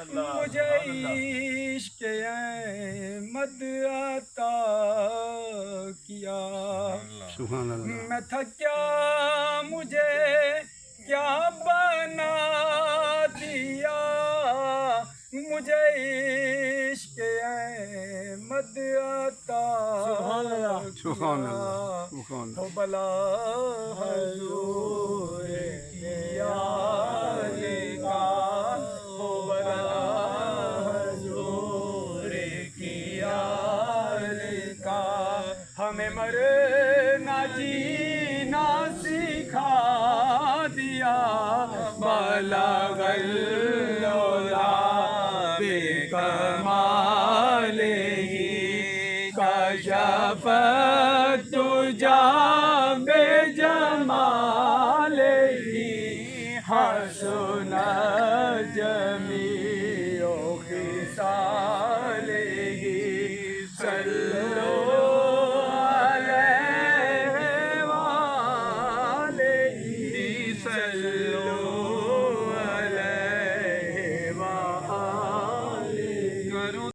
مجھے عشق احمد عطا کیا میں تھا کیا مجھے کیا بنا دیا مجھے عشق احمد عطا کیا تو بلا حضور کیا ہمیں مرنا جینا سکھا دیا بلغ العلا بکمالہ کشف الدجی بجمالہ حسن